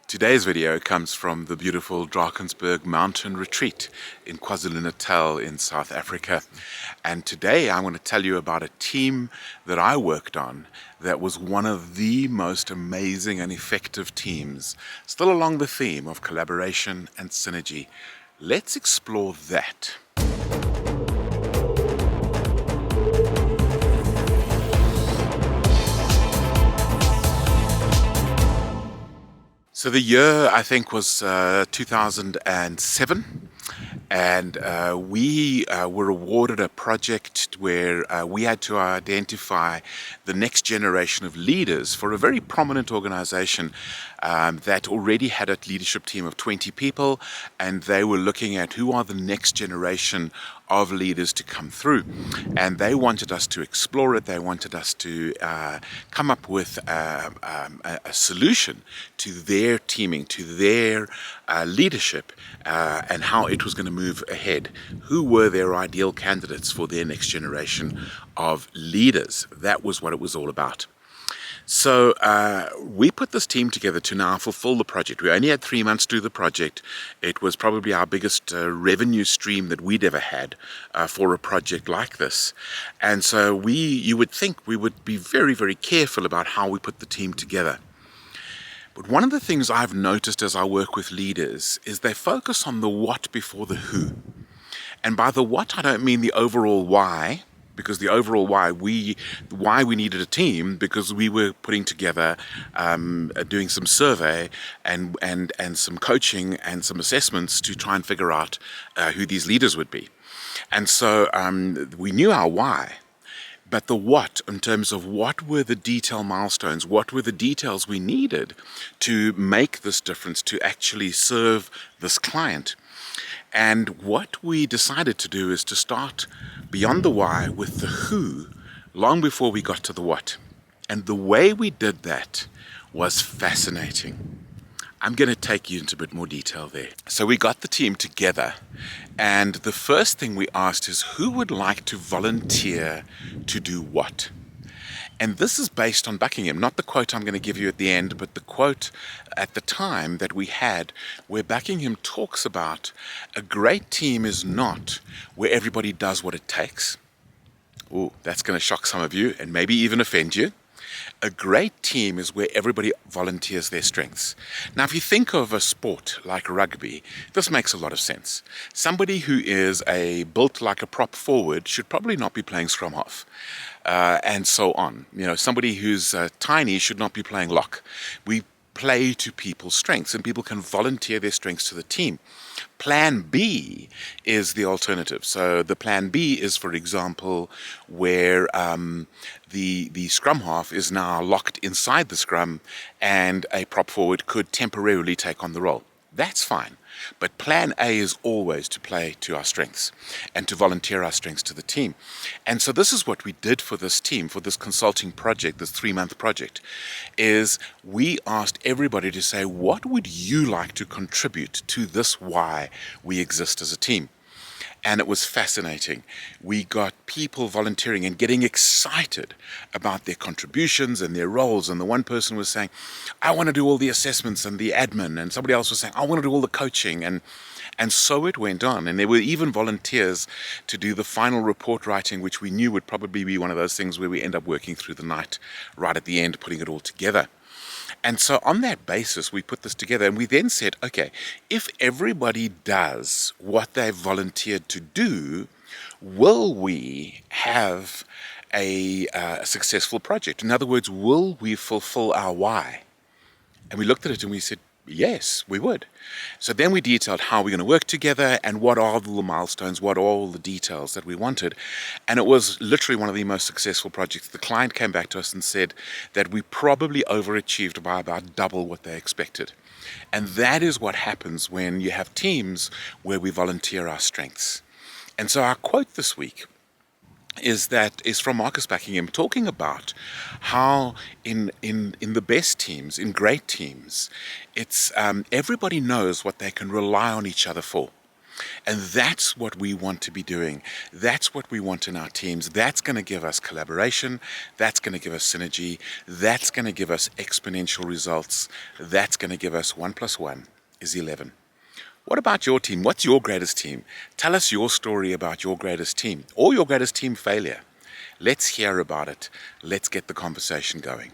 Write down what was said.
Today's video comes from the beautiful Drakensberg mountain retreat in KwaZulu-Natal in South Africa. And today I want to tell you about a team that I worked on that was one of the most amazing and effective teams, still along the theme of collaboration and synergy. Let's explore that. So the year, I think, was 2007, and we were awarded a project where we had to identify the next generation of leaders for a very prominent organization that already had a leadership team of 20 people, and they were looking at who are the next generation of leaders to come through. And they wanted us to explore it. They wanted us to come up with a solution to their teaming, to their leadership, and how it was going to move ahead. Who were their ideal candidates for their next generation of leaders? That was what it was all about. So we put this team together to now fulfill the project. We only had 3 months to do the project. It was probably our biggest revenue stream that we'd ever had for a project like this. And so you would think we would be very, very careful about how we put the team together. But one of the things I've noticed as I work with leaders is they focus on the what before the who. And by the what, I don't mean the overall why, because the overall why we needed a team, because we were putting together, doing some survey and some coaching and some assessments to try and figure out who these leaders would be. And so we knew our why, but the what, in terms of what were the detail milestones, what were the details we needed to make this difference, to actually serve this client. And what we decided to do is to start beyond the why with the who, long before we got to the what. And the way we did that was fascinating. I'm going to take you into a bit more detail there. So we got the team together, and the first thing we asked is, who would like to volunteer to do what? And this is based on Buckingham, not the quote I'm going to give you at the end, but the quote at the time that we had, where Buckingham talks about a great team is not where everybody does what it takes. Oh, that's going to shock some of you and maybe even offend you. A great team is where everybody volunteers their strengths. Now, if you think of a sport like rugby, this makes a lot of sense. Somebody who is built like a prop forward should probably not be playing scrum half, and so on. You know, somebody who's tiny should not be playing lock. We play to people's strengths, and people can volunteer their strengths to the team. Plan B is the alternative. So the plan B is, for example, where the scrum half is now locked inside the scrum, and a prop forward could temporarily take on the role. That's fine. But plan A is always to play to our strengths and to volunteer our strengths to the team. And so this is what we did for this team, for this consulting project, this 3-month project, is we asked everybody to say, what would you like to contribute to this why we exist as a team? And it was fascinating. We got people volunteering and getting excited about their contributions and their roles. And the one person was saying, I want to do all the assessments and the admin. And somebody else was saying, I want to do all the coaching. And so it went on. And there were even volunteers to do the final report writing, which we knew would probably be one of those things where we end up working through the night, right at the end, putting it all together. And so on that basis, we put this together, and we then said, okay, if everybody does what they've volunteered to do, will we have a successful project? In other words, will we fulfill our why? And we looked at it and we said, yes, we would. So then we detailed how we're going to work together and what are the milestones, what are all the details that we wanted. And it was literally one of the most successful projects. The client came back to us and said that we probably overachieved by about double what they expected. And that is what happens when you have teams where we volunteer our strengths. And so our quote this week is from Marcus Buckingham, talking about how in the best teams, in great teams, it's everybody knows what they can rely on each other for. And that's what we want to be doing. That's what we want in our teams. That's going to give us collaboration. That's going to give us synergy. That's going to give us exponential results. That's going to give us 1 + 1 is 11. What about your team? What's your greatest team? Tell us your story about your greatest team or your greatest team failure. Let's hear about it. Let's get the conversation going.